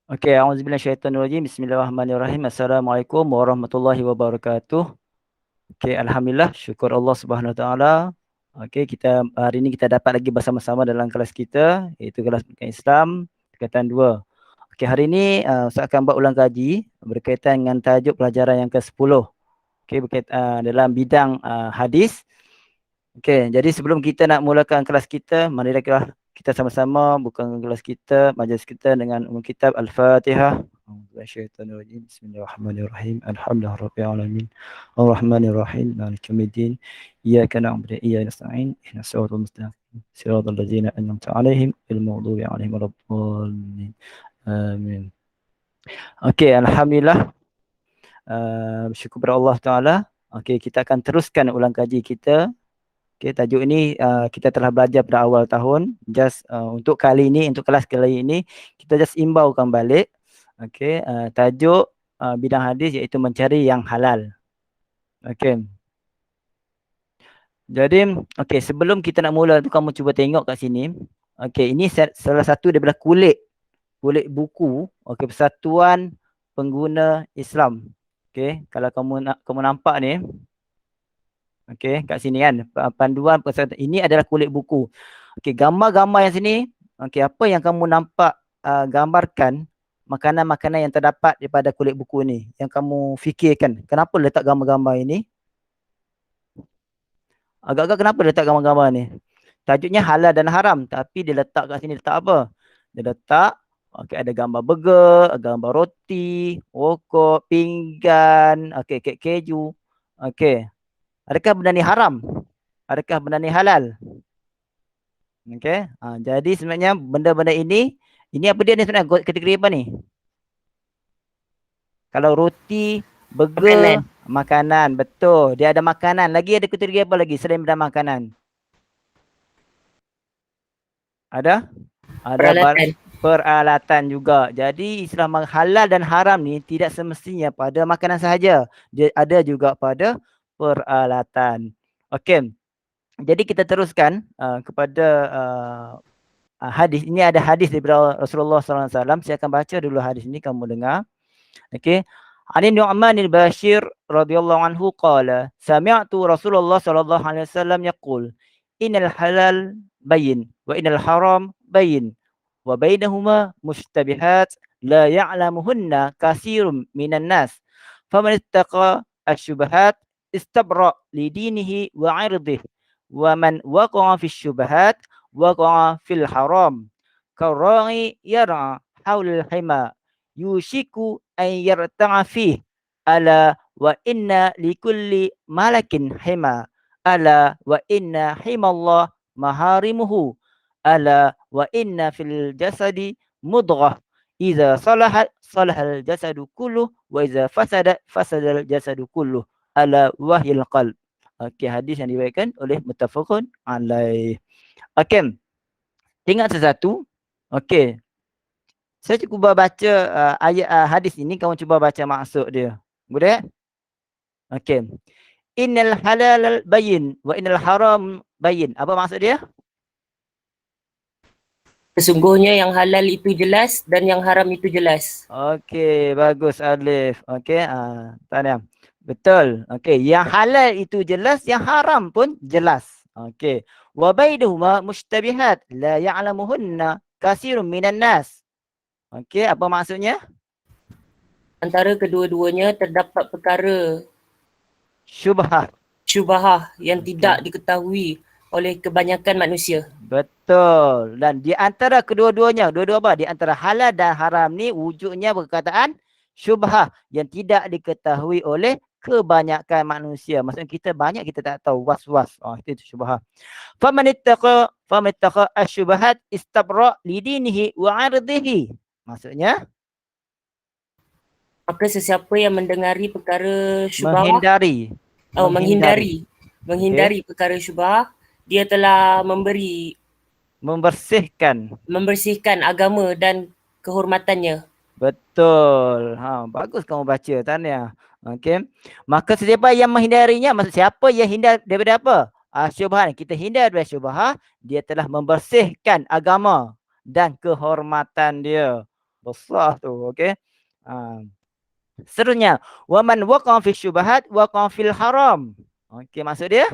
Okey, auzubillahi Bismillahirrahmanirrahim. Assalamualaikum warahmatullahi wabarakatuh. Okey, alhamdulillah, syukur Allah Subhanahu Wa Taala. Okey, kita hari ini kita dapat lagi bersama-sama dalam kelas kita, iaitu kelas Pendidikan Islam tingkatan 2. Okey, hari ini Ustaz akan buat ulang kaji berkaitan dengan tajuk pelajaran yang ke-10. Okey, berkaitan dalam bidang hadis. Okey, jadi sebelum kita nak mulakan kelas kita, marilah kita sama-sama buka kelas kita, majlis kita dengan kitab Al-Fatihah. A'udzubillahi Bismillahirrahmanirrahim. Alhamdulillahirabbil alamin. Arrahmanirrahim. Maliki yaumiddin. Iyyaka na'budu wa iyyaka nasta'in. Ihdinas siratal mustaqim. Siratal ladzina an'amta 'alaihim ghairil maghdubi 'alaihim waladdallin. Amin. Okey, alhamdulillah. Bersyukur kepada Allah Taala. Okey, kita akan teruskan ulang kaji kita. Okay, tajuk ini kita telah belajar pada awal tahun. Just untuk kali ini, untuk kelas kali ini, kita just imbaukan balik. Okay, tajuk bidang hadis iaitu mencari yang halal. Okay. Jadi, okay, sebelum kita nak mula tu, kamu cuba tengok kat sini. Okay, ini salah satu daripada kulit buku. Okay, Persatuan Pengguna Islam. Okay, kalau kamu nampak ni. Okey, kat sini kan panduan persatuan. Ini adalah kulit buku. Okey, gambar-gambar yang sini, okey, apa yang kamu nampak gambarkan makanan-makanan yang terdapat daripada kulit buku ni yang kamu fikirkan. Kenapa letak gambar-gambar ini? Agak-agak kenapa letak gambar-gambar ni? Tajuknya halal dan haram, tapi dia letak kat sini letak apa? Dia letak okey, ada gambar burger, gambar roti, rokok, pinggan, okey, kek keju. Okey. Adakah benda ni haram? Adakah benda ni halal? Okey. Jadi sebenarnya benda-benda ini apa dia ni sebenarnya? Kategori apa ni? Kalau roti, burger, makanan. Betul. Dia ada makanan. Lagi ada kategori apa lagi selain benda makanan? Ada? Peralatan. Peralatan juga. Jadi istilah halal dan haram ni tidak semestinya pada makanan sahaja. Dia ada juga pada peralatan. Okey. Jadi kita teruskan kepada hadis. Ini ada hadis daripada Rasulullah SAW. Saya akan baca dulu hadis ini, kamu dengar. Okey. An Nu'man al-Bashir radhiyallahu anhu qala sami'tu Rasulullah sallallahu alaihi wasallam yaqul innal halal bayyin wa innal haram bayyin wa bainahuma mushtabihat la ya'lamuhunna katsirun minan nas faman ittaqa asy-syubhat istabra li dinihi wa 'irdihi wa man waqa'a fi asy-syubhat waqa'a fil haram karra'i yar'a haulal hima yushiku an yarta'a fih ala wa inna likulli malakin hima ala wa inna himallah maharimuhu ala wa inna fil jasadi mudghah idza salahat salahal jasadu kulluh wa idza fasadal jasadu kulluh ala wahyil qalb. Okey, hadis yang diriwayatkan oleh muttafaqun alaih. Okey. Tengok sesuatu. Okey. Saya cuba baca ayat hadis ini, kamu cuba baca maksud dia. Boleh? Okey. Innal halal bayyin wa innal haram bayyin. Apa maksud dia? Sesungguhnya yang halal itu jelas dan yang haram itu jelas. Okey, bagus Alif. Okey, tahniah. Betul. Okey, yang halal itu jelas, yang haram pun jelas. Okey. Wa bainahuma mushtabihat la ya'lamuhunna katsirun minan nas. Okey, apa maksudnya? Antara kedua-duanya terdapat perkara Syubhah yang tidak diketahui oleh kebanyakan manusia. Betul. Dan di antara kedua-duanya, dua-dua apa? Di antara halal dan haram ni wujudnya perkataan syubhah yang tidak diketahui oleh kebanyakan manusia. Maksudnya kita banyak kita tak tahu, was-was. Itu syubhah. Faman ittaqa asy-syubhat istabra li dinihi wa 'irdihi. Maksudnya Maka sesiapa yang mendengari perkara syubhah, menghindari perkara syubhah, dia telah membersihkan agama dan kehormatannya. Betul. Bagus kamu baca, tahniah. Okey. Maka sesiapa yang menghindarinya, maksud siapa yang hindar daripada apa? Syubhat. Kita hindar daripada syubhat, dia telah membersihkan agama dan kehormatan dia. Besar tu, okey. Ha. Seterusnya, wa man waqa'a fi syubhat waqa'a fil haram. Okey, maksud dia?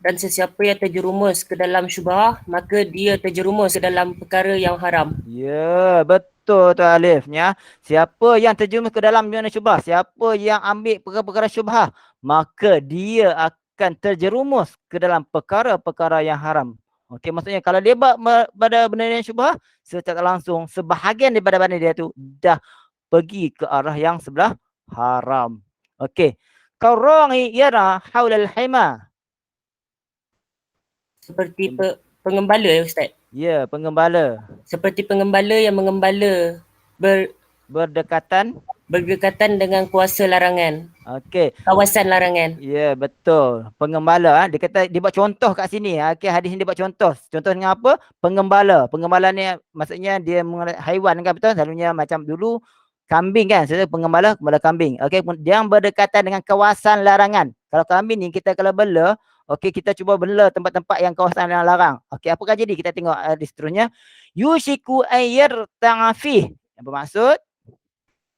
Dan sesiapa yang terjerumus ke dalam syubhah, maka dia terjerumus ke dalam perkara yang haram. Ya, betul tu Alif ya. Siapa yang terjerumus ke dalam dunia syubhah, siapa yang ambil perkara-perkara syubhah, maka dia akan terjerumus ke dalam perkara-perkara yang haram. Okey, maksudnya kalau dia buat pada benda yang syubhah, secara langsung sebahagian daripada benda dia tu dah pergi ke arah yang sebelah haram. Okey. Karangi yara haulal hima. Seperti pengembala ya Ustaz. Ya, penggembala. Seperti pengembala yang mengembala Berdekatan. berdekatan dengan kuasa larangan. Okey. Kawasan larangan. Ya, betul. Pengembala, dia kata dia buat contoh kat sini. Okey, hadis ni dia buat contoh. Contoh dengan apa? Pengembala. Pengembala ni maksudnya dia haiwan kan, betul? Selalunya macam dulu kambing kan. Saya pengembala kambing. Okey, yang berdekatan dengan kawasan larangan. Kalau kambing ni kita kalau bela, okey, kita cuba bela tempat-tempat yang kawasan yang larang. Okey, apakah jadi? Kita tengok di seterusnya. Yushiku ayyar ta'afih. Yang bermaksud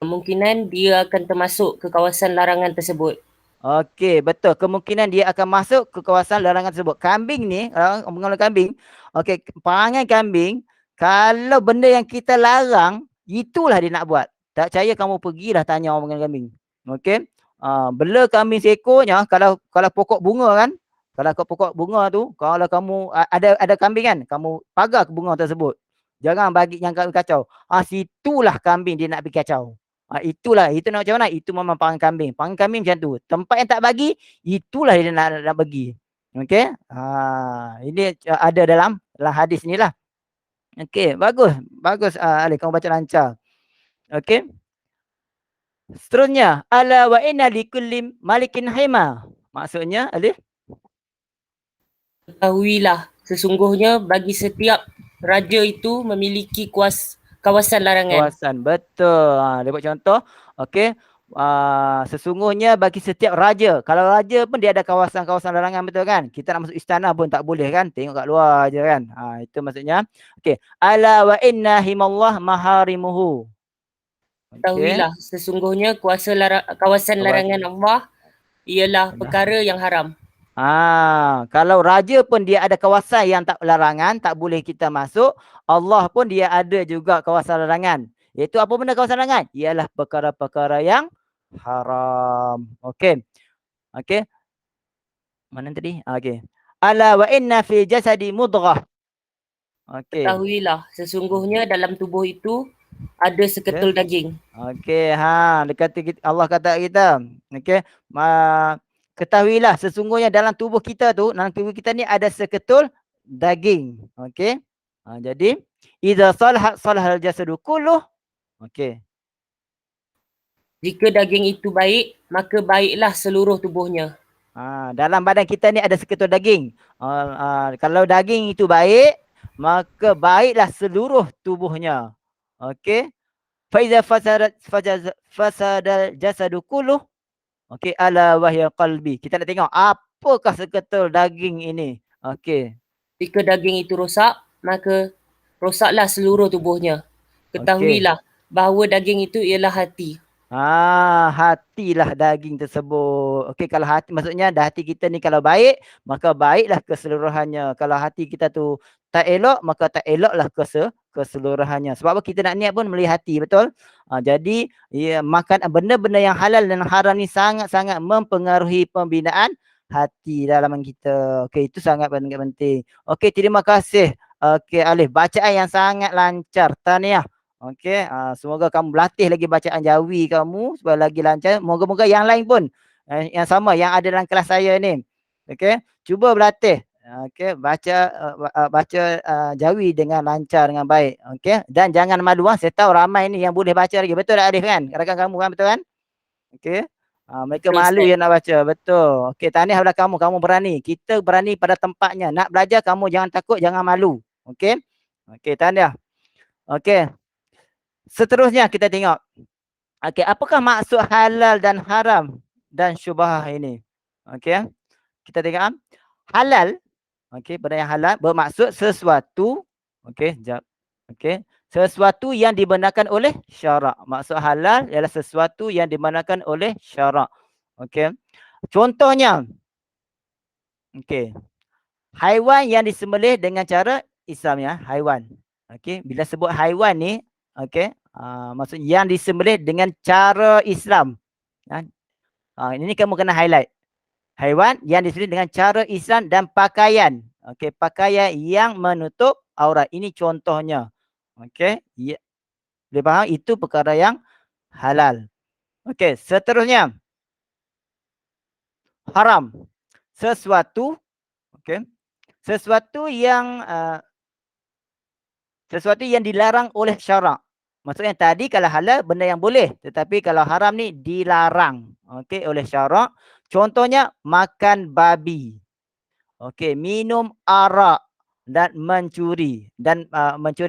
Kemungkinan dia akan termasuk ke kawasan larangan tersebut. okey, betul. Kemungkinan dia akan masuk ke kawasan larangan tersebut. Kambing ni, mengenal kambing. Okey, perangai kambing, kalau benda yang kita larang, itulah dia nak buat. Tak percaya kamu pergilah tanya orang mengenal kambing. Okey. Bela kambing seekornya, kalau pokok bunga kan, kalau kat pokok bunga tu, kalau kamu ada kambing kan, kamu pagar ke bunga tersebut. Jangan bagi yang kacau. Situlah kambing dia nak pergi kacau. Itulah, itu nak macam mana? Itu memang pangan kambing. Pangan kambing macam tu. Tempat yang tak bagi, itulah dia nak bagi. Okey? Ini ada dalam hadis ni lah. Okey, bagus. Bagus Ali, kamu baca lancar. Okey. Seterusnya, ala wa inna likulli malikin haima. Maksudnya, Ali? Ketahuilah, sesungguhnya bagi setiap raja itu memiliki kawasan larangan. Kawasan, betul. Dia buat contoh. Okey. Sesungguhnya bagi setiap raja, kalau raja pun dia ada kawasan-kawasan larangan, betul kan? Kita nak masuk istana pun tak boleh kan? Tengok kat luar je kan? Itu maksudnya. Okey. Ala wa inna himallah maharimuhu. Ketahuilah, sesungguhnya kawasan larangan Allah ialah perkara yang haram. Kalau raja pun dia ada kawasan yang tak larangan, tak boleh kita masuk. Allah pun dia ada juga kawasan larangan. Iaitu apa benda kawasan larangan? Ialah perkara-perkara yang haram. Okey. Okey. Mana tadi? Okey. Ala wa inna fi jasadi mudghah. Okey. Ketahuilah, sesungguhnya dalam tubuh itu ada seketul daging. Okey, Allah kata kita. Okey. Ketahuilah sesungguhnya dalam tubuh kita ni ada seketul daging. Okey. Jadi idza salahal jasadu kulluh. Okey. Jika daging itu baik, maka baiklah seluruh tubuhnya. Dalam badan kita ni ada seketul daging. Kalau daging itu baik, maka baiklah seluruh tubuhnya. Okey. Fa idza fasadal jasadu kulluh. Okey, ala wahya qalbi. Kita nak tengok apakah seketul daging ini. Okey. Jika daging itu rosak, maka rosaklah seluruh tubuhnya. Ketahuilah bahawa daging itu ialah hati. Hatilah daging tersebut. Okey, kalau hati maksudnya hati kita ni kalau baik, maka baiklah keseluruhannya. Kalau hati kita tu tak elok, maka tak eloklah keseluruhannya. Sebab apa kita nak niat pun melalui hati, betul? Jadi makan benda-benda yang halal dan haram ni sangat-sangat mempengaruhi pembinaan hati dalaman kita. Okey, itu sangat penting. Okey, terima kasih. Okey, Alif, bacaan yang sangat lancar. Tahniah. Okey, semoga kamu berlatih lagi bacaan Jawi kamu supaya lagi lancar. Moga-moga yang lain pun yang sama yang ada dalam kelas saya ni. Okey, cuba berlatih. Okey, baca Jawi dengan lancar dengan baik. Okey, dan jangan malu. Saya tahu ramai ni yang boleh baca lagi. Betul tak Arif kan? Rakan kamu kan, betul kan? Okey. Mereka betul, malu yang nak baca. Betul. Okey, tahniah pada kamu. Kamu berani. Kita berani pada tempatnya. Nak belajar kamu jangan takut, jangan malu. Okey. Okey, tahniah. Okey. Seterusnya kita tengok. Okey, apakah maksud halal dan haram dan syubhah ini? Okey. Kita tengok halal. Okey, benda yang halal bermaksud sesuatu. Okey, jap. Okey. Sesuatu yang dibenarkan oleh syarak. Maksud halal ialah sesuatu yang dibenarkan oleh syarak. Okey. Contohnya, okey, haiwan yang disembelih dengan cara Islam ya, haiwan. Okey, bila sebut haiwan ni, okey, maksud yang disembelih dengan cara Islam. Ya. Ini kamu kena highlight. Haiwan yang disembelih dengan cara Islam dan pakaian. Okey, pakaian yang menutup aurat. Ini contohnya. Okey, ya, boleh faham? Itu perkara yang halal. Okey, seterusnya haram. Sesuatu, okey, sesuatu yang sesuatu yang dilarang oleh syarak. Maksudnya tadi kalau halal benda yang boleh, tetapi kalau haram ni dilarang, okey, oleh syarak. Contohnya makan babi. Okey, minum arak dan mencuri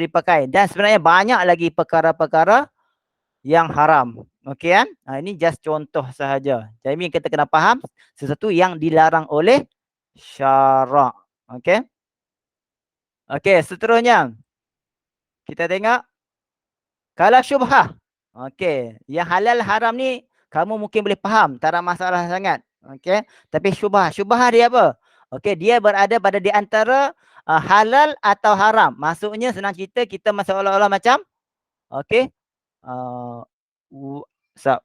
pakaian, dan sebenarnya banyak lagi perkara-perkara yang haram. Okey kan? Ini just contoh sahaja. Jadi kita kena faham sesuatu yang dilarang oleh syarak. Okey. Okey, seterusnya kita tengok kalau syubhah. Okey, yang halal haram ni kamu mungkin boleh faham, tak ada masalah sangat. Okey, tapi syubhah dia apa? Okey, dia berada pada di antara halal atau haram. Maksudnya senang cerita kita seolah-olah macam okey, uh, saya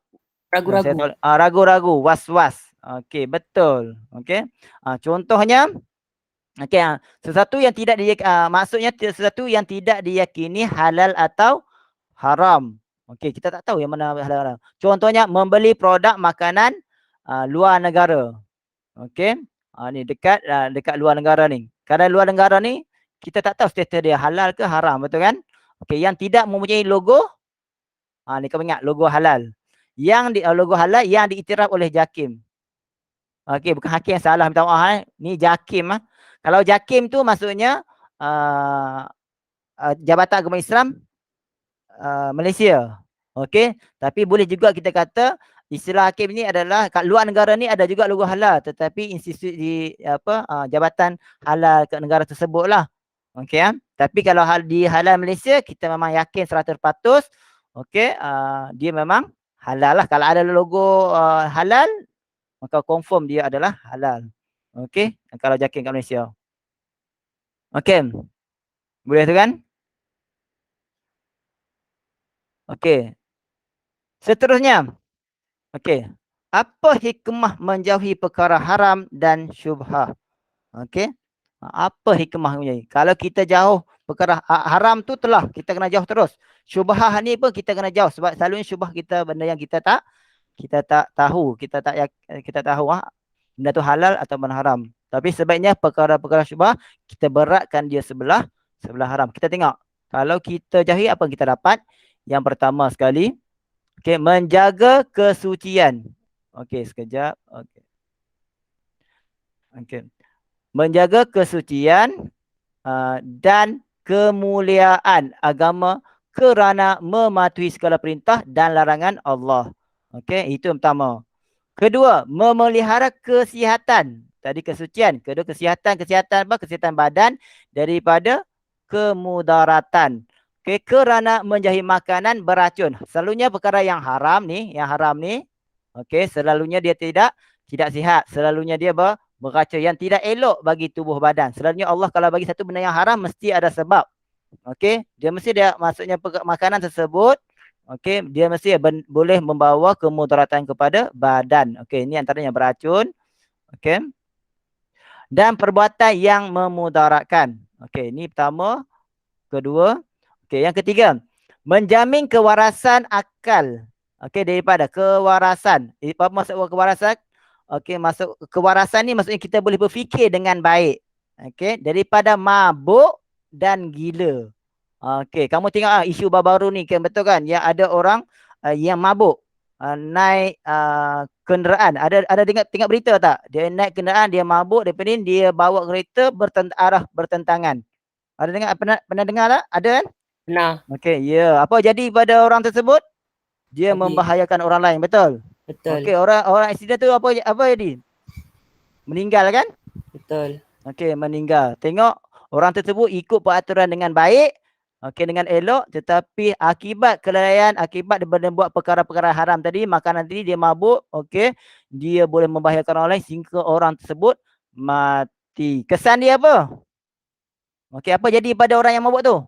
Ragu-ragu. tahu, ragu-ragu, was-was. Okey, betul. Okey. Contohnya, okey, sesuatu yang tidak maksudnya sesuatu yang tidak diyakini halal atau haram. Okey, kita tak tahu yang mana halal haram. Contohnya membeli produk makanan luar negara. Okey. Ni dekat luar negara ni. Kadang luar negara ni kita tak tahu status dia halal ke haram, betul kan? Okey, yang tidak mempunyai logo, ni kau ingat logo halal. Yang logo halal yang diiktiraf oleh JAKIM. Okey, bukan hakim yang salah, minta maaf. Ni JAKIM. Kalau JAKIM tu maksudnya Jabatan Agama Islam Malaysia. Okey, tapi boleh juga kita kata istilah hakim ni adalah kat luar negara ni ada juga logo halal, tetapi institusi jabatan halal kat negara tersebutlah. Okey kan? Tapi kalau di halal Malaysia kita memang yakin 100%, okey, dia memang halal lah. Kalau ada logo halal, maka confirm dia adalah halal. Okey, kalau JAKIM kat Malaysia. Okey. Boleh tu kan? Okey. Seterusnya. Okey. Apa hikmah menjauhi perkara haram dan syubhah? Okey. Apa hikmahnya? Kalau kita jauh perkara haram tu telah, kita kena jauh terus. Syubhah ni pun kita kena jauh, sebab selalunya syubhah kita benda yang kita tak tahu, kita tahu benda tu halal atau haram. Tapi sebaiknya perkara-perkara syubhah kita beratkan dia sebelah haram. Kita tengok. Kalau kita jauhi apa yang kita dapat? Yang pertama sekali, okey, menjaga kesucian. Okey, sekejap. Okey. Okey. Menjaga kesucian dan kemuliaan agama kerana mematuhi segala perintah dan larangan Allah. Okey, itu yang pertama. Kedua, memelihara kesihatan. Tadi kesucian. Kedua, kesihatan apa? Kesihatan badan daripada kemudaratan. Okey, kerana menjauhi makanan beracun. Selalunya perkara yang haram ni, okey, selalunya dia tidak sihat. Selalunya dia beracun yang tidak elok bagi tubuh badan. Selalunya Allah kalau bagi satu benda yang haram mesti ada sebab. Okey, maksudnya makanan tersebut, okey, dia mesti boleh membawa kemudaratan kepada badan. Okey, ini antaranya beracun. Okey. Dan perbuatan yang memudaratkan. Okey, ini pertama. Kedua. Okey, yang ketiga, menjamin kewarasan akal. Okey, daripada kewarasan. Apa maksud kewarasan? Okey, masuk kewarasan ni maksudnya kita boleh berfikir dengan baik. Okey, daripada mabuk dan gila. Okey, kamu tengok isu baru-baru ni kan, betul kan? Yang ada orang yang mabuk naik kenderaan. Ada tengok berita tak? Dia naik kenderaan, dia mabuk, daripada ni dia bawa kereta arah bertentangan. Ada dengar, pernah dengar tak? Ada kan? Nah, Okey, ya. Apa jadi pada orang tersebut? Dia membahayakan orang lain, betul? Betul. Okey, orang aksiden tu apa jadi? Meninggal kan? Betul. Okey, meninggal. Tengok orang tersebut ikut peraturan dengan baik Okey, dengan elok, tetapi akibat kelalaian, akibat daripada buat perkara-perkara haram tadi, makanan tadi dia mabuk, okey, dia boleh membahayakan orang lain sehingga orang tersebut mati. Kesan dia apa? Okey, apa jadi pada orang yang mabuk tu?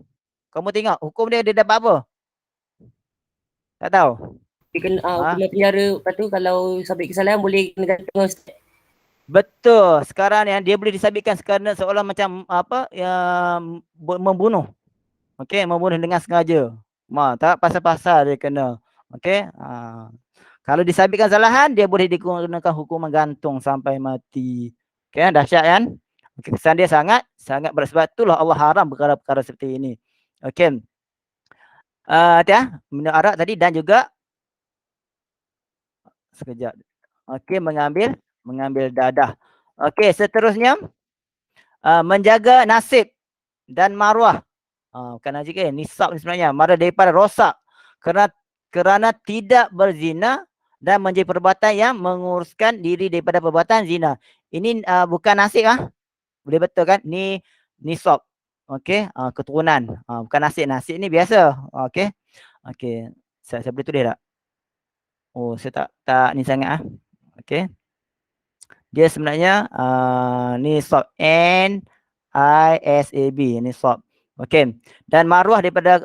Kamu tengok hukum dia, dia dapat apa? Tak tahu? Dia kena, Ha? kena penjara. Lepas tu kalau sabit kesalahan boleh kena gantung Ustaz. Betul. Sekarang yang dia boleh disabitkan kerana seolah macam apa, yang membunuh. Okey, membunuh dengan sengaja. Tak pasal-pasal dia kena. Okey. Kalau disabitkan kesalahan, dia boleh digunakan hukuman gantung sampai mati. Okey, dahsyat kan? Okey, kesan dia sangat sangat berat. Sebab itulah Allah haram perkara-perkara seperti ini. Okey. Minum arak tadi dan juga sekejap. Okey, mengambil dadah. Okey, seterusnya menjaga nasib dan maruah. Bukan najis ke? Nisab ni sebenarnya. Mara daripada rosak. Kerana tidak berzina dan menjadi perbuatan yang menguruskan diri daripada perbuatan zina. Ini bukan nasib Boleh betul kan? Ni nisab. Okey, keturunan. Bukan nasib. Nasib ni biasa. Okey. Okey. Saya boleh tulis tak? Oh, saya tak ni sangat Okey. Dia sebenarnya nisab. N-I-S-A-B. Nisab. Okey. Dan maruah daripada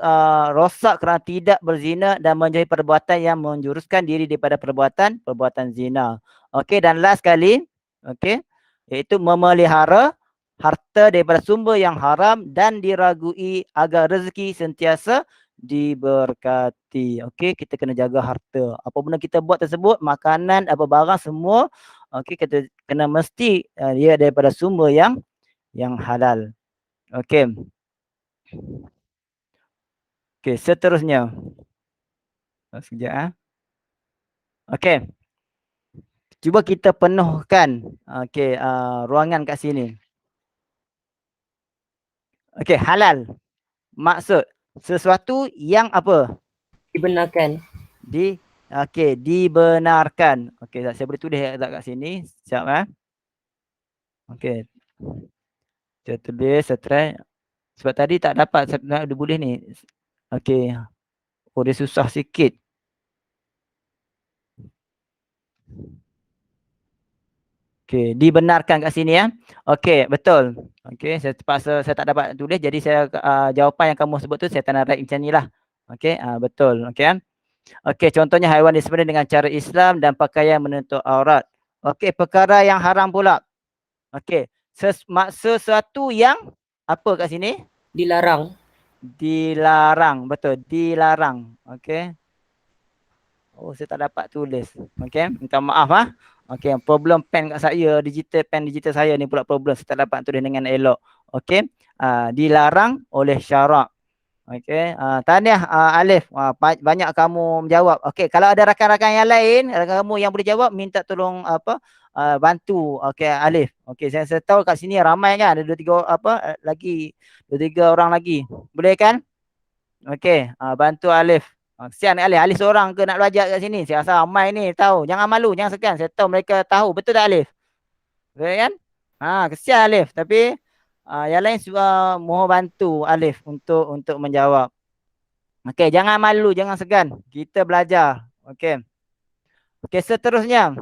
rosak kerana tidak berzina dan menjauhi perbuatan yang menjuruskan diri daripada perbuatan zina. Okey, dan last sekali, okey, iaitu memelihara harta daripada sumber yang haram dan diragui agar rezeki sentiasa diberkati. Okey, kita kena jaga harta. Apa benda kita buat tersebut, makanan, apa barang semua, okey, kita kena mesti dia daripada sumber yang halal. Okey. Okey, seterusnya. Sekejap Okey. Cuba kita penuhkan okey ruangan kat sini. Okey, halal. Maksud sesuatu yang apa? Dibenarkan. Okey, dibenarkan. Okey, saya boleh tulis tak kat sini. Sekejap Okey. Saya tulis, saya try. Sebab tadi tak dapat, saya boleh ni. Okey. Oh, dia susah sikit. Okey, dibenarkan kat sini Okey, betul. Okey, saya terpaksa saya tak dapat tulis, jadi saya jawapan yang kamu sebut tu saya tanda right macam nilah. Okey, betul. Okey Okey, contohnya haiwan disembelih dengan cara Islam dan pakaian menutup aurat. Okey, perkara yang haram pula. Okey, maksud sesuatu yang apa kat sini? Dilarang. Dilarang, betul. Dilarang. Okey. Oh, saya tak dapat tulis. Okey, minta maaf Okey, problem pen kat saya, pen digital saya ni pula problem. Saya tak dapat tulis dengan elok. Okey, dilarang oleh syarak. Okey, tahniah Alif. Banyak kamu menjawab. Okey, kalau ada rakan-rakan yang lain, rakan kamu yang boleh jawab, minta tolong bantu. Okey, Alif. Okey, saya tahu kat sini ramai kan, ada 2-3 lagi, 2-3 orang lagi. Boleh kan? Okey, bantu Alif. Kesian Alif. Alif seorang ke nak belajar kat sini? Saya rasa ramai ni tahu. Jangan malu, jangan segan. Saya tahu mereka tahu. Betul tak Alif? Betul kan? Kesian Alif. Tapi yang lain mohon bantu Alif untuk menjawab. Okey, jangan malu, jangan segan. Kita belajar. Okey. Okey, seterusnya.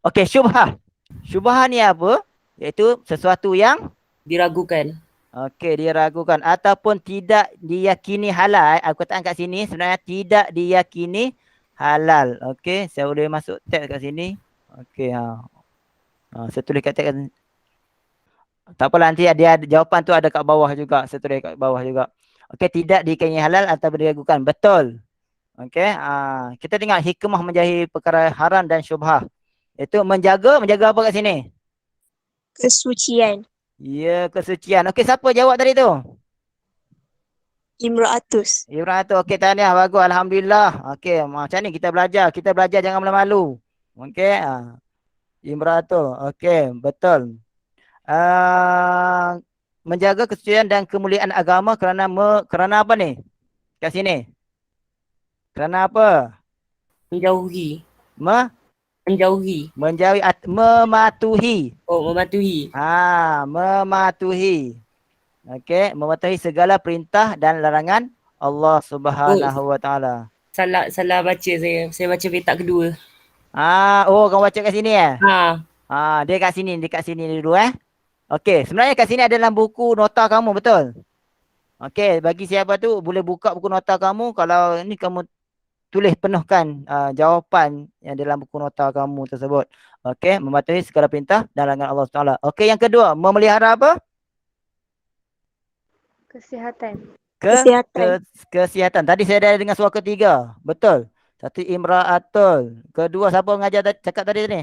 Okey, syubhah. Syubhah ni apa? Iaitu sesuatu yang Diragukan. okey, diragukan ataupun tidak diyakini halal. Aku katakan kat sini sebenarnya tidak diyakini halal. Okey, saya boleh masuk teks kat sini. Okey, saya tulis kat teks. Tak apalah, nanti dia jawapan tu ada kat bawah juga. Saya tulis kat bawah juga. Okey, tidak diyakini halal atau diragukan. Betul. Okey, kita tengok hikmah menjauhi perkara haram dan syubhah. Itu menjaga apa kat sini? Kesucian. Ya, kesucian. Okey, siapa jawab tadi tu? Imra'atus. Imra'atus. Okey, tahniah. Bagus. Alhamdulillah. Okey, macam ni kita belajar. Kita belajar jangan malu-malu. Okey. Imra'atus. Okey, betul. Menjaga kesucian dan kemuliaan agama kerana apa ni? Kat sini. Kerana apa? Menjauhi. Menjauhi. Menjauhi, mematuhi. Oh, mematuhi. Mematuhi. Okey, mematuhi segala perintah dan larangan Allah Subhanahu wa taala. Salah baca saya. Saya baca petak kedua. Oh, kamu baca kat sini eh? Ha. Dia dekat sini dulu eh. Okey, sebenarnya kat sini ada dalam buku nota kamu, betul? Okey, bagi siapa tu boleh buka buku nota kamu. Kalau ni kamu tulis penuhkan jawapan yang dalam buku nota kamu tersebut. Okey, mematuhi segala perintah dan larangan Allah Taala. Okey, yang kedua, memelihara apa? Kesihatan. Ke, Kesihatan. kesihatan. Tadi saya dah dengar suara ketiga. Betul. Satu imra'atul. Kedua siapa mengajar cakap tadi ni?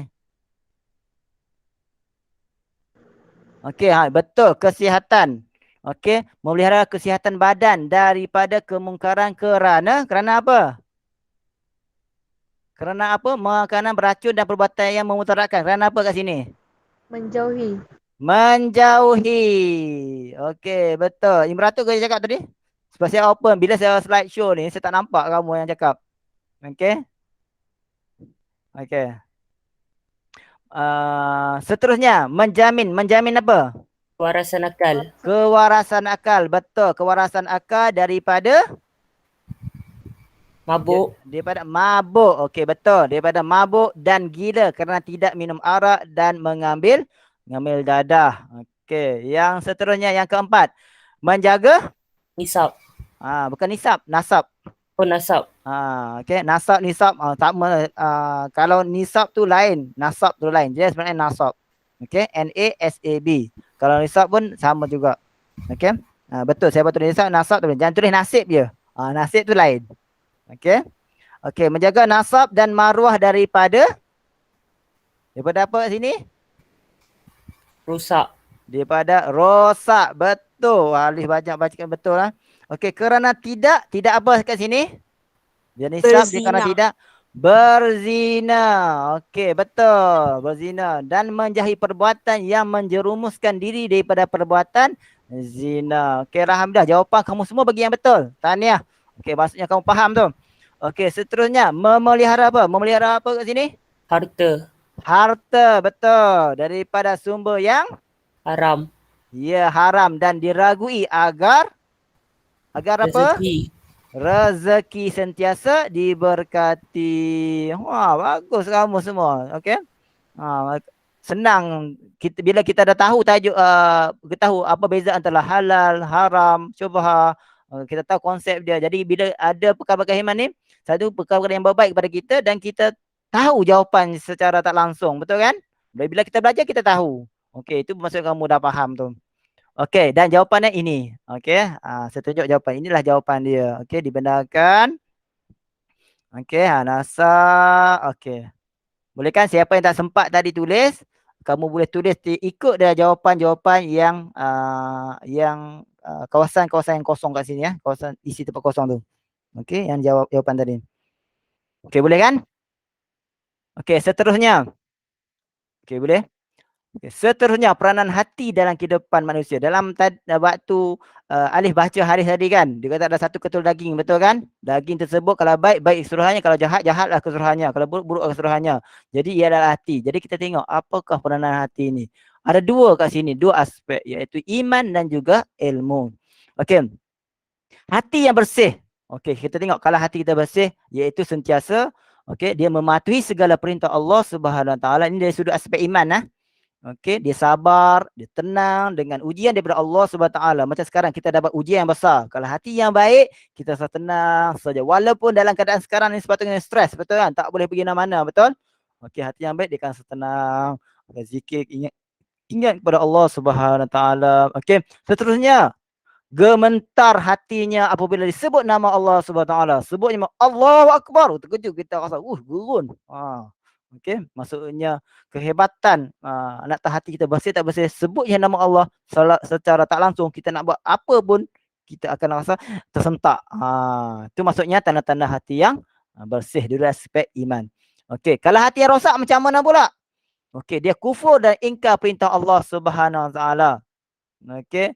Okey, betul, kesihatan. Okey, memelihara kesihatan badan daripada kemungkaran kerana apa? Kerana apa? Makanan beracun dan perbuatan yang memudaratkan. Kerana apa kat sini? Menjauhi. Menjauhi. Okey, betul. Imratul kau cakap tadi? Sebab saya open. Bila saya slide show ni, saya tak nampak kamu yang cakap. Okey. Okey. Seterusnya, menjamin. Menjamin apa? Kewarasan akal. Kewarasan akal. Betul. Kewarasan akal daripada? Mabuk. Daripada mabuk. Okey, betul. Daripada mabuk dan gila kerana tidak minum arak dan mengambil dadah. Okey, yang seterusnya yang keempat. Menjaga? Nisab. Bukan nisab, nasab. Oh, nasab. Okey, nasab, nisab sama. Kalau nisab tu lain, nasab tu lain. Dia sebenarnya nasab. Okey, NASAB. Kalau nisab pun sama juga. Okey. Betul, saya betul nisab, nasab tu. Jangan tulis nasib je. Nasib tu lain. Okey. Okey, menjaga nasab dan maruah daripada apa kat sini? Rosak. Daripada rosak. Betul. Alif banyak bacakan betul lah. Okey, kerana tidak apa kat sini? Dia nisab, dia kerana tidak berzina. Okey, betul. Berzina dan menjauhi perbuatan yang menjerumuskan diri daripada perbuatan zina. Okey, alhamdulillah jawapan kamu semua bagi yang betul. Tahniah. Okey, maksudnya kamu faham tu. Okey, seterusnya memelihara apa? Memelihara apa kat sini? Harta. Harta, betul. Daripada sumber yang haram. Ya, haram dan diragui agar apa? Rezeki. Rezeki sentiasa diberkati. Wah, bagus kamu semua. Okey. Senang bila kita dah tahu tajuk tahu apa beza antara halal, haram, syubhah. Kita tahu konsep dia. Jadi bila ada perkara-perkara iman ni, satu perkara yang baik kepada kita dan kita tahu jawapan secara tak langsung. Betul kan? Bila kita belajar kita tahu. Okey, itu maksud kamu dah faham tu. Okey, dan jawapannya ini. Okey, saya tunjuk jawapan. Inilah jawapan dia. Okey, dibenarkan. Okey, nasa. Okey. Boleh kan siapa yang tak sempat tadi tulis, kamu boleh tulis ikut dia jawapan-jawapan yang kawasan-kawasan yang kosong kat sini ya. Kawasan isi tempat kosong tu. Okey, yang jawab jawapan tadi. Okey, boleh kan? Okey, seterusnya. Okey, boleh? Okay. Seterusnya peranan hati dalam kehidupan manusia. Dalam waktu Alif baca hari tadi kan, dia kata ada satu ketul daging, betul kan? Daging tersebut kalau baik, baik keseluruhannya. Kalau jahat, jahatlah keseluruhannya. Kalau buruk, buruk keseluruhannya. Jadi ia adalah hati. Jadi kita tengok apakah peranan hati ini. Ada dua kat sini, dua aspek. Iaitu iman dan juga ilmu. Okey. Hati yang bersih. Okey, kita tengok kalau hati kita bersih, iaitu sentiasa, okey, dia mematuhi segala perintah Allah Subhanahu Wa Taala. Ini dari sudut aspek iman. Okey, dia sabar, dia tenang dengan ujian daripada Allah Subhanahu taala. Macam sekarang kita dapat ujian yang besar. Kalau hati yang baik, kita rasa tenang saja. Walaupun dalam keadaan sekarang ni sepatutnya stres, betul kan? Tak boleh pergi mana-mana, betul? Okey, hati yang baik dia akan rasa tenang, zikir, ingat kepada Allah Subhanahu taala. Okey, seterusnya gementar hatinya apabila disebut nama Allah Subhanahu taala. Sebut nama Allahu Akbar, terkejut kita rasa gerun. Okey, maksudnya kehebatan nak tahu hati kita bersih tak bersih, sebut je nama Allah secara tak langsung, kita nak buat apa pun kita akan rasa tersentak. Itu maksudnya tanda-tanda hati yang bersih dari aspek iman. Okey, kalau hati yang rosak macam mana pula? Okey, dia kufur dan ingkar perintah Allah Subhanahu Wa Taala. Okey,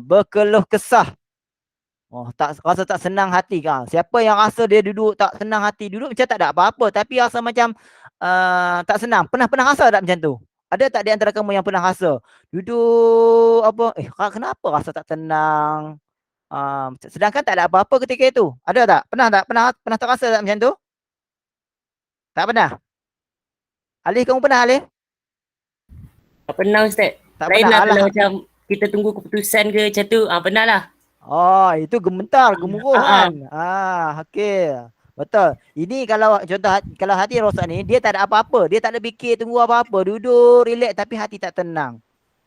berkeluh kesah. Tak rasa tak senang hati kan. Siapa yang rasa dia duduk tak senang hati, duduk macam tak ada apa-apa tapi rasa macam tak senang. Pernah rasa tak macam tu? Ada tak di antara kamu yang pernah rasa duduk apa, kenapa rasa tak tenang? Sedangkan tak ada apa-apa ketika itu. Ada tak? Pernah tak? Pernah tak rasa tak macam tu? Tak pernah? Alif, kamu pernah Alif? Tak pernah Ustaz. Tak Lain pernah. lah Alah. kalau macam kita tunggu keputusan ke macam tu. Pernah lah. Oh, itu gemetar, gemuruh Ah, kan? Okey. Betul. Ini kalau contoh kalau hati rosak ni, dia tak ada apa-apa. Dia tak ada fikir tunggu apa-apa. Duduk, relax tapi hati tak tenang.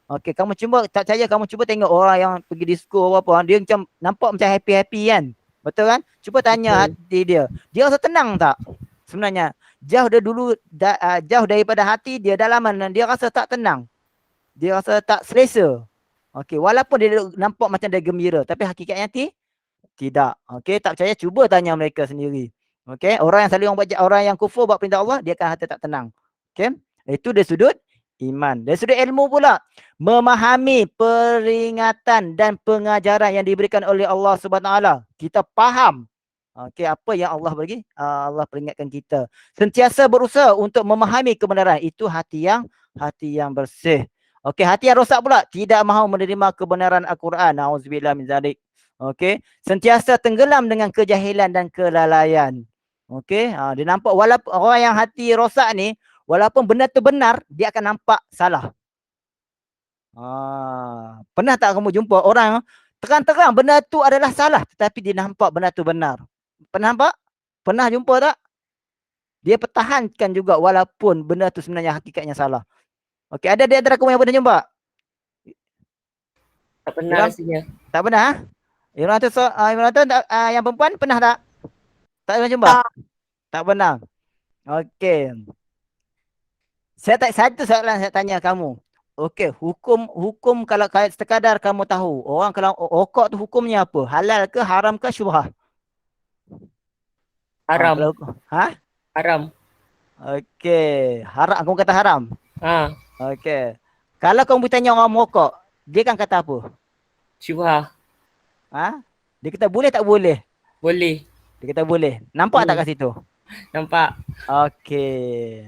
Okey, kamu cuba, tak percaya kamu cuba tengok orang yang pergi disco apa, dia macam nampak macam happy-happy kan? Betul kan? Cuba tanya betul. hati dia. Dia rasa tenang tak? Sebenarnya jauh dia dulu jauh daripada hati dia, dalaman dia rasa tak tenang. Dia rasa tak selesa. Okey, walaupun dia nampak macam dia gembira, tapi hakikatnya tidak. Okey, tak percaya cuba tanya mereka sendiri. Okey, orang yang selalu orang yang kufur buat perintah Allah, dia akan hati tak tenang. Okey, itu dari sudut iman. Dari sudut ilmu pula, memahami peringatan dan pengajaran yang diberikan oleh Allah Subhanahu Wa Taala. Kita faham okey apa yang Allah bagi, Allah peringatkan kita. Sentiasa berusaha untuk memahami kebenaran. Itu hati yang bersih. Okey, hati yang rosak pula tidak mahu menerima kebenaran Al-Quran. Nauzubillah min zalik. Okey, sentiasa tenggelam dengan kejahilan dan kelalaian. Okey, dia nampak walaupun orang yang hati rosak ni, walaupun benda tu benar, dia akan nampak salah. Pernah tak kamu jumpa orang terang-terang benda tu adalah salah, tetapi dia nampak benda tu benar? Pernah nampak? Pernah jumpa tak? Dia pertahankan juga walaupun benda tu sebenarnya hakikatnya salah. Okey, ada di antara kamu yang pernah jumpa? Tak pernah Imran? rasanya. Tak pernah? Imran tu, yang perempuan pernah tak? Tak pernah jumpa? Tak pernah. Okey. Satu soalan saya tanya kamu. Okey, hukum kalau sekadar kamu tahu, orang kalau rokok tu hukumnya apa? Halal ke, haram ke, syubhah? Haram. Kalau Haram. okey, haram, kamu kata haram. Okey. Kalau kamu bertanya orang merokok, dia kan kata apa? Syubhah. Dia kata boleh tak boleh? Boleh. Dia kata boleh. Nampak tak kat situ? Nampak. Okey.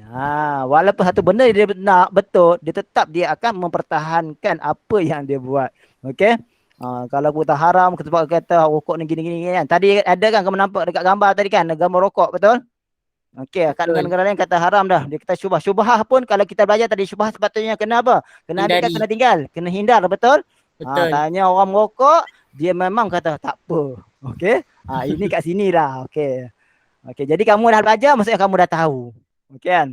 Walaupun satu benda dia nak betul, dia tetap dia akan mempertahankan apa yang dia buat. Okey. Kalau kita haram, sebab kata rokok ni gini-gini kan. Tadi ada kan kamu nampak dekat gambar tadi kan, gambar rokok, betul? Okey, kat negara lain kata haram dah. Dia kata syubhah. Syubhah pun kalau kita belajar tadi, syubhah sepatutnya kena apa? Kena ambilkan, kena tinggal. Kena hindar, betul? Betul. Tanya orang merokok, dia memang kata tak apa. Okey. Ini kat sini lah. Okey. Okey, jadi kamu dah belajar, maksudnya kamu dah tahu. Okey kan?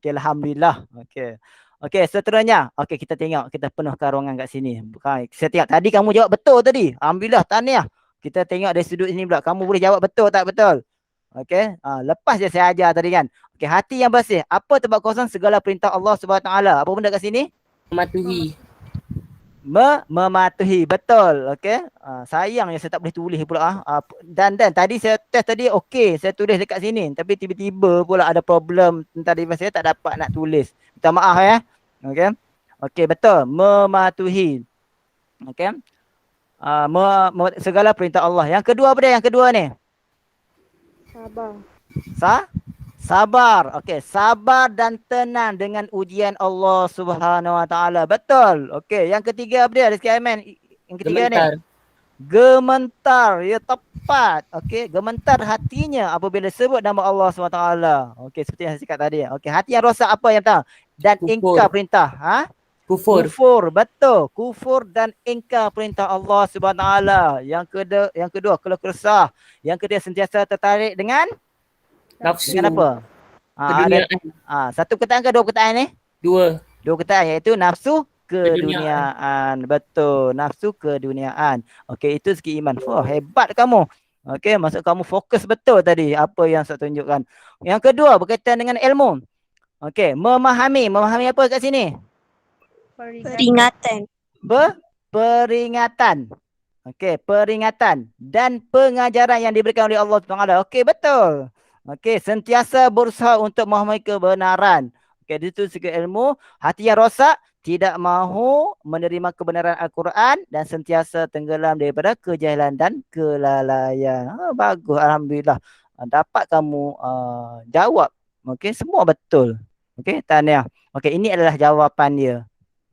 Okey, alhamdulillah. Okey. Okey, seterusnya. Okey, kita tengok, kita penuhkan ruangan kat sini. Saya tengok tadi kamu jawab betul tadi. Alhamdulillah, tahniah. Kita tengok dari sudut ini pula. Kamu boleh jawab betul tak betul? Okey. Lepas je saya ajar tadi kan. Okey, hati yang bersih. Apa tempat kosong segala perintah Allah Subhanahu Wa Taala? Apa benda kat sini? Mematuhi. Mematuhi, betul. Okey. Sayang yang saya tak boleh tulis pula. Dan tadi saya test tadi okey, saya tulis dekat sini, tapi tiba-tiba pula ada problem tadi saya tak dapat nak tulis. Minta maaf ya. Okey. Okey, betul. Mematuhi. Okey. Segala perintah Allah. Yang kedua apa dia? Yang kedua ni? Sabar. Sabar. Okey, sabar dan tenang dengan ujian Allah Subhanahu Wa Taala. Betul. Okey, yang ketiga apa dia? Rizky Aiman. Yang ketiga Gementar. ni. Gementar. Ya, tepat. Okey, gementar hatinya apabila sebut nama Allah Subhanahu Wa Taala. Okey, seperti yang saya cakap tadi. Okey, hati yang rosak apa yang tahu? Dan ingkar perintah. Kufur. Betul. Kufur dan ingkar perintah Allah Subhanahu Wa Taala. Yang kedua, keluh kesah. Yang kedua, sentiasa tertarik dengan Nafsu. dengan apa? Satu ketaan ke dua ketaan ni? Dua ketaan, iaitu nafsu keduniaan. Betul, nafsu keduniaan. Okey, itu segi iman. Hebat kamu. Okey, maksud kamu fokus betul tadi apa yang saya tunjukkan. Yang kedua berkaitan dengan ilmu. Okey, memahami apa kat sini? Peringatan. Peringatan. Okey, peringatan dan pengajaran yang diberikan oleh Allah Taala. Okey, betul. Okey, sentiasa berusaha untuk memahami kebenaran. Okey, itu segi ilmu. Hati yang rosak tidak mahu menerima kebenaran Al-Quran dan sentiasa tenggelam daripada kejahilan dan kelalaian. Bagus, alhamdulillah. Dapat kamu jawab Okey, semua betul. Okey, tahniah. Okey, ini adalah jawapan dia.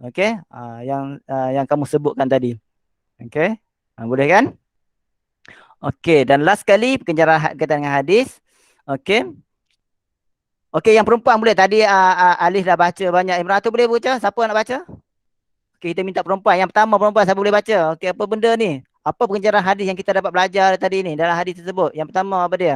Okey, yang kamu sebutkan tadi. Okey, boleh kan? Okey, dan last kali penjarahan berkaitan dengan hadis. Okey. Okey, yang perempuan boleh. Tadi Alif dah baca banyak. Imratu boleh baca? Siapa nak baca? Okey, kita minta perempuan. Yang pertama perempuan, siapa boleh baca? Okey, apa benda ni? Apa penjarahan hadis yang kita dapat belajar tadi ni dalam hadis tersebut? Yang pertama apa dia?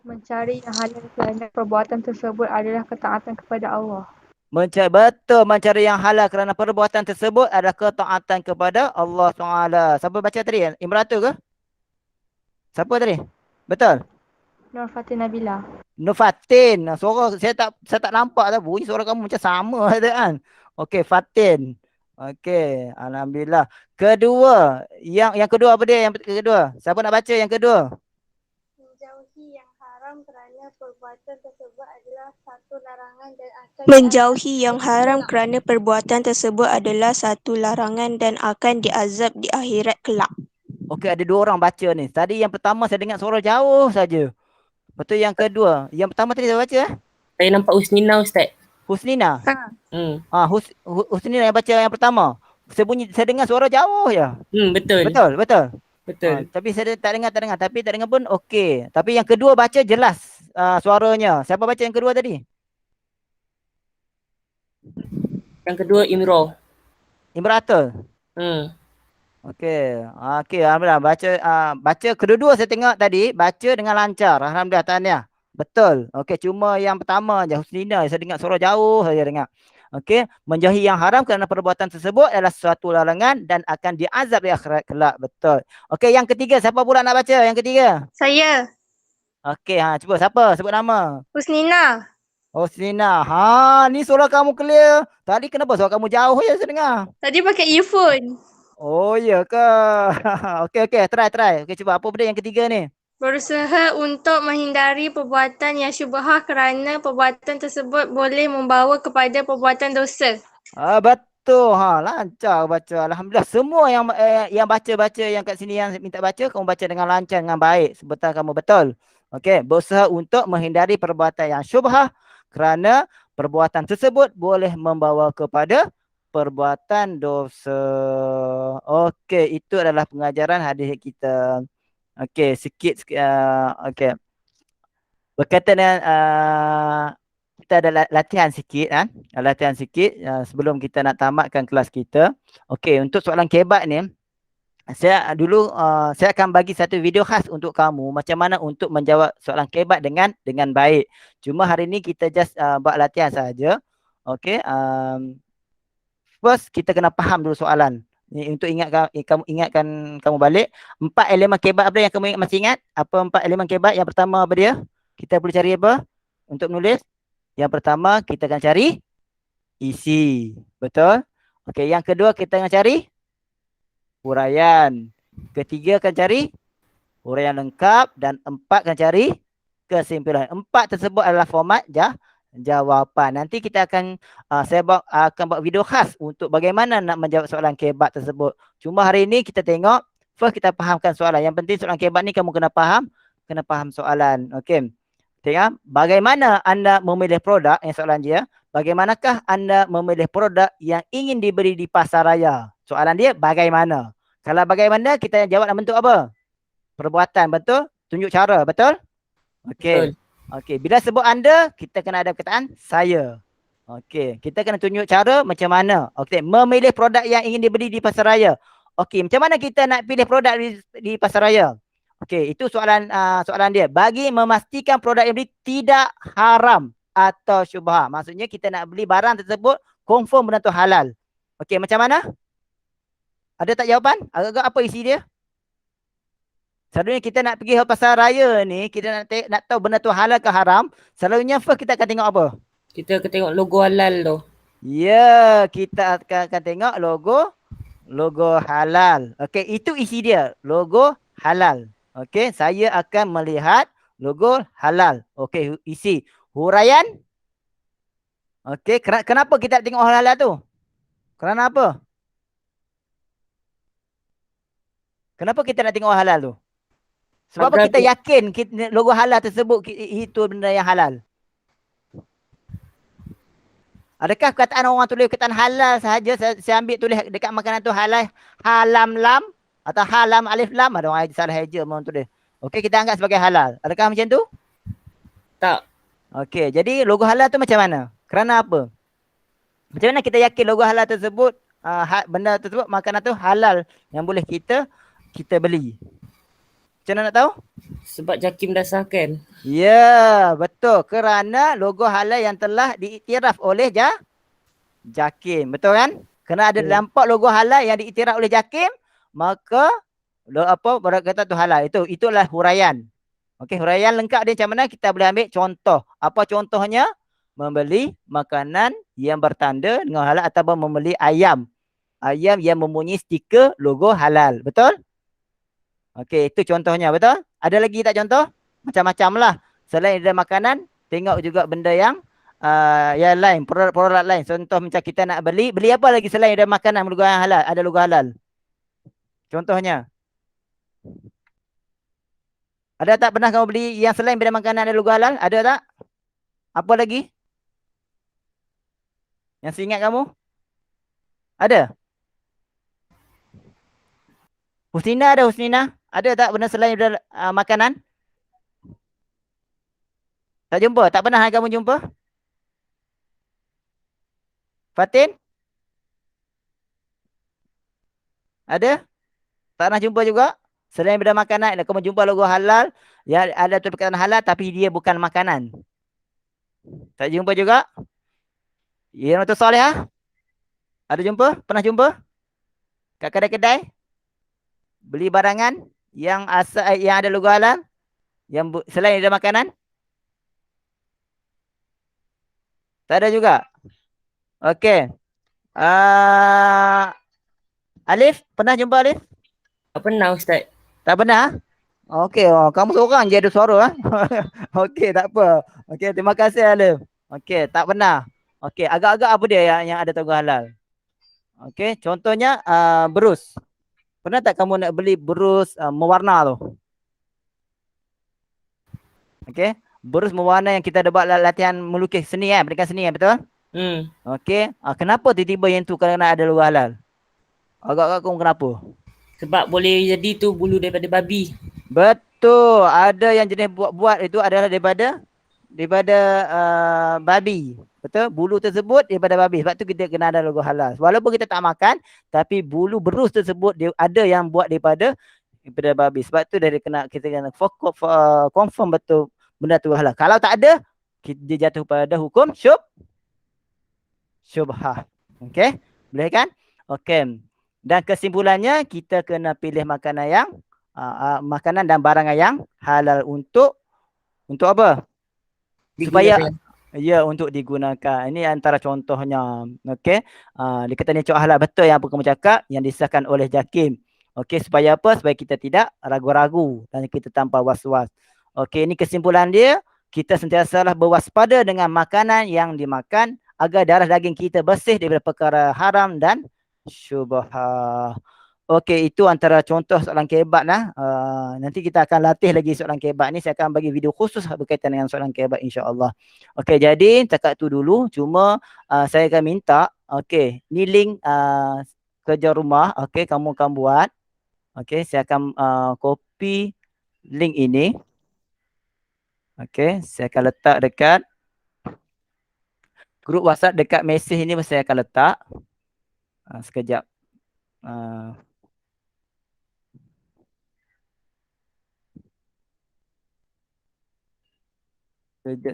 Mencari yang halal kerana perbuatan tersebut adalah ketaatan kepada Allah. Betul, mencari yang halal kerana perbuatan tersebut adalah ketaatan kepada Allah SWT. Siapa baca tadi? Imratu ke? Siapa tadi? Betul? Nur Fatin Nabila. Nur Fatin. Suara saya tak nampak dah. Bunyi suara kamu macam sama ada kan. Okey, Fatin. Okey, alhamdulillah. Kedua, yang kedua apa dia? Yang kedua. Siapa nak baca yang kedua? Menjauhi yang haram kerana perbuatan tersebut adalah satu larangan dan akan Menjauhi yang haram kerana perbuatan tersebut adalah satu larangan dan akan diazab di akhirat kelak. Okey, ada dua orang baca ni. Tadi yang pertama saya dengar suara jauh saja. Betul yang kedua. Yang pertama tadi saya baca Saya nampak Husnina Ustaz. Husnina. Hmm. Husnina yang baca yang pertama. Saya dengar suara jauh je. Betul. Betul. Betul. Tapi saya tak dengar. Tapi tak dengar pun okey. Tapi yang kedua baca jelas suaranya. Siapa baca yang kedua tadi? Yang kedua Imro. Imratul. Okey. Alhamdulillah baca kedua-dua saya tengok tadi baca dengan lancar. Alhamdulillah tahniah. Betul. Okey, cuma yang pertama je Husnina saya dengar suara jauh saja dengar. Okey, menjauhi yang haram kerana perbuatan tersebut adalah suatu larangan dan akan diazab di akhirat kelak. Betul. Okey, yang ketiga siapa pula nak baca yang ketiga? Saya, Okey, cuba siapa sebut nama? Husnina. Husnina. Ni suara kamu clear. Tadi kenapa suara kamu jauh je saya dengar? Tadi pakai earphone. Oh, ya ke? Okey, try. Okey, cuba apa benda yang ketiga ni? Berusaha untuk menghindari perbuatan yang syubhah kerana perbuatan tersebut boleh membawa kepada perbuatan dosa. Betul. Lancar baca. Alhamdulillah. Semua yang baca yang kat sini yang minta baca, kamu baca dengan lancar, dengan baik. Sebetul kamu betul. Okey, berusaha untuk menghindari perbuatan yang syubhah kerana perbuatan tersebut boleh membawa kepada perbuatan dosa. Okey, itu adalah pengajaran hadis kita. Okey, sikit. Okey. Berkaitan dengan kita ada latihan sikit latihan sikit sebelum kita nak tamatkan kelas kita. Okey, untuk soalan kebat ni saya akan bagi satu video khas untuk kamu macam mana untuk menjawab soalan kebat dengan baik. Cuma hari ni kita just buat latihan saja. Okey, first kita kena faham dulu soalan. Ni untuk ingatkan kamu balik 4 elemen kebat apa yang kamu masih ingat? Apa 4 elemen kebat? Yang pertama apa dia? Kita perlu cari apa untuk menulis? Yang pertama kita akan cari isi. Betul? Okey, yang kedua kita akan cari huraian. Ketiga akan cari huraian lengkap dan 4 akan cari kesimpulan. 4 tersebut adalah format jawapan. Nanti kita akan saya akan buat video khas untuk bagaimana nak menjawab soalan kebat tersebut. Cuma hari ini kita tengok first kita fahamkan soalan. Yang penting soalan kebat ni kamu kena faham soalan. Okey. Tengok, bagaimana anda memilih produk, yang soalan dia, bagaimanakah anda memilih produk yang ingin dibeli di pasaraya? Soalan dia bagaimana? Kalau bagaimana kita jawab dalam bentuk apa? Perbuatan, betul? Tunjuk cara, betul? Okey. Okey, bila sebut anda, kita kena ada perkataan saya. Okey, kita kena tunjuk cara macam mana. Okey, memilih produk yang ingin dibeli di pasaraya. Okey, macam mana kita nak pilih produk di pasaraya? Okey, itu soalan dia. Bagi memastikan produk yang beli tidak haram atau syubhah. Maksudnya kita nak beli barang tersebut confirm benda tu halal. Okey, macam mana? Ada tak jawapan? Agak-agak apa isi dia? Selalunya kita nak pergi ke pasar raya ni, kita nak tahu benda tu halal ke haram. Selalunya first kita akan tengok apa? Kita akan tengok logo halal tu. Ya, kita akan tengok logo halal. Okey, itu isi dia. Logo halal. Okey, saya akan melihat logo halal. Okey, isi huraian. Okey, kenapa kita tengok halal tu? Kerana apa? Kenapa kita nak tengok halal tu? Sebab apa kita yakin logo halal tersebut itu benda yang halal? Adakah perkataan orang tulis perkataan halal sahaja saya ambil tulis dekat makanan tu halal halam lam atau halam alif lam, ada orang salah eja orang tulis. Okey, kita anggap sebagai halal. Adakah macam tu? Tak. Okey, jadi logo halal tu macam mana? Kerana apa? Macam mana kita yakin logo halal tersebut benda tersebut makanan tu halal yang boleh kita beli? Macam mana nak tahu? Sebab JAKIM dah sahkan. Ya, betul. Kerana logo halal yang telah diiktiraf oleh JAKIM. Betul kan? Kena ada nampak logo halal yang diiktiraf oleh JAKIM, maka kata tu halal. Itulah huraian. Okey, huraian lengkap dia macam mana? Kita boleh ambil contoh. Apa contohnya? Membeli makanan yang bertanda dengan halal ataupun membeli ayam. Ayam yang mempunyai stiker logo halal. Betul? Okey, itu contohnya. Betul? Ada lagi tak contoh? Macam-macam lah. Selain ada makanan, tengok juga benda yang lain, produk lain. Contoh macam kita nak beli apa lagi selain ada makanan logo yang halal, ada logo halal. Contohnya. Ada tak pernah kamu beli yang selain benda makanan ada logo halal? Ada tak? Apa lagi? Yang seingat kamu? Ada? Husnina ada Husnina? Ada tak benda selain benda makanan? Tak jumpa? Tak pernah kamu jumpa? Fatin? Ada? Tak pernah jumpa juga? Selain benda makanan, kamu jumpa logo halal, ya ada tu perkataan halal tapi dia bukan makanan. Tak jumpa juga? Ya, Noto Salihah? Ada jumpa? Pernah jumpa? Kat kedai-kedai? Beli barangan yang ada logo halal? Yang selain ada makanan? Tak ada juga? Okey. Alif? Pernah jumpa Alif? Tak pernah Ustaz. Tak pernah? Okey, kamu seorang je ada suara. Okey, tak apa. Okey, terima kasih Alif. Okey, tak pernah. Okey, agak-agak apa dia yang ada logo halal? Okey, contohnya berus. Pernah tak kamu nak beli berus mewarna tu? Okey, berus mewarna yang kita ada buat latihan melukis seni pendidikan seni betul? Okey, kenapa tiba-tiba yang tu kerana ada logo halal? Agak-agak kamu kenapa? Sebab boleh jadi tu bulu daripada babi. Betul, ada yang jenis buat itu adalah daripada babi. Betul? Bulu tersebut daripada babi. Sebab tu kita kena ada logo halal. Walaupun kita tak makan, tapi bulu berus tersebut dia ada yang buat daripada babi. Sebab tu kita kena confirm betul benda tu halal. Kalau tak ada, dia jatuh pada hukum syubhah. Okey? Boleh kan? Okey. Dan kesimpulannya kita kena pilih makanan yang makanan dan barang yang halal untuk apa? Supaya untuk digunakan. Ini antara contohnya. Okey. Dia kata ni halal betul yang apa kamu cakap yang disahkan oleh JAKIM. Okey, supaya apa? Supaya kita tidak ragu-ragu dan kita tanpa was-was. Okey, ini kesimpulan dia. Kita sentiasalah berwaspada dengan makanan yang dimakan agar darah daging kita bersih daripada perkara haram dan syubhah. Okey, itu antara contoh soalan kebat lah. Nanti kita akan latih lagi soalan kebat ni. Saya akan bagi video khusus berkaitan dengan soalan kebat insya-Allah. Okey, jadi cakap tu dulu. Cuma saya akan minta, okey, ni link kerja rumah. Okey, kamu akan buat. Okey, saya akan copy link ini. Okey, saya akan letak dekat grup WhatsApp dekat mesej ini saya akan letak. Sekejap.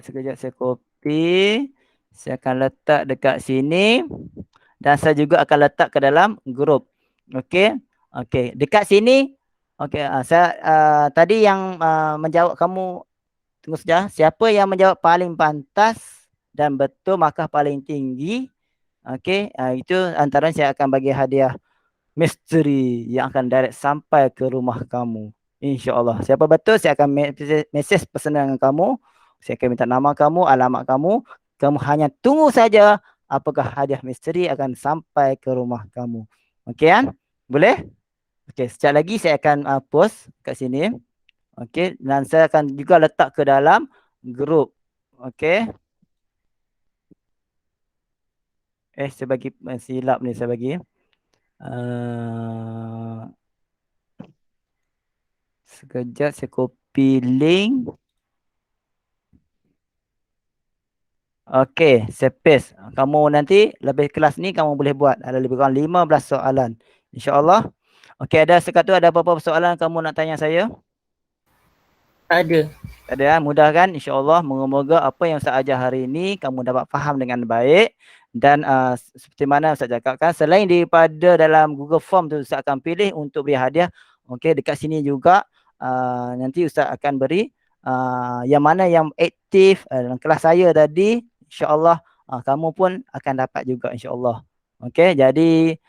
Sekejap saya copy. Saya akan letak dekat sini. Dan saya juga akan letak ke dalam grup. Okey. Okey. Dekat sini. Okey. Saya tadi yang menjawab kamu. Tunggu saja. Siapa yang menjawab paling pantas dan betul markah paling tinggi. Okey. Itu antara saya akan bagi hadiah misteri yang akan direct sampai ke rumah kamu. InsyaAllah. Siapa betul saya akan mesej pesanan kamu. Saya akan minta nama kamu, alamat kamu. Kamu hanya tunggu saja apakah hadiah misteri akan sampai ke rumah kamu. Okey kan? Boleh? Okey, sekejap lagi saya akan post kat sini. Okey, dan saya akan juga letak ke dalam grup. Okey. Saya bagi silap ni saya bagi. Sekejap saya copy link. Okey, saya paste. Kamu nanti lebih kelas ni kamu boleh buat. Ada lebih kurang 15 soalan. InsyaAllah. Okey, ada sekatu ada apa-apa soalan kamu nak tanya saya? Tak ada. Tak ada, mudah kan? InsyaAllah. Moga-moga apa yang Ustaz ajar hari ini kamu dapat faham dengan baik. Dan seperti mana Ustaz cakapkan, selain daripada dalam Google Form tu Ustaz akan pilih untuk beri hadiah. Okey, dekat sini juga nanti Ustaz akan beri yang mana yang aktif dalam kelas saya tadi. InsyaAllah kamu pun akan dapat juga insyaAllah. Okey, jadi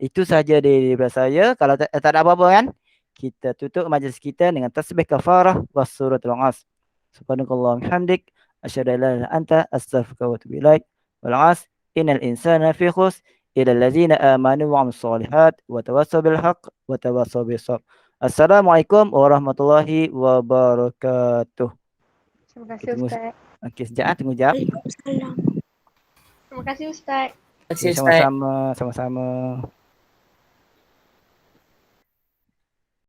itu sahaja daripada saya. Kalau tak ada apa-apa kan, kita tutup majlis kita dengan tasbih kafarah was suratul As. Subhanakallahumma hamdik asyhadu an la ilaha illa anta astaghfiruka wa atubu ilaik. Wal 'asr innal insana fi khusr illa allazina amanu wa 'amilus solihat wa tawassaw bil haqq wa tawassaw bis sabr. Assalamualaikum warahmatullahi wabarakatuh. Terima kasih Tunggu. Ustaz. Okey, sekejap tunggu jap. Waalaikumsalam. Terima kasih Ustaz. Terima kasih Ustaz. Sama-sama, sama-sama.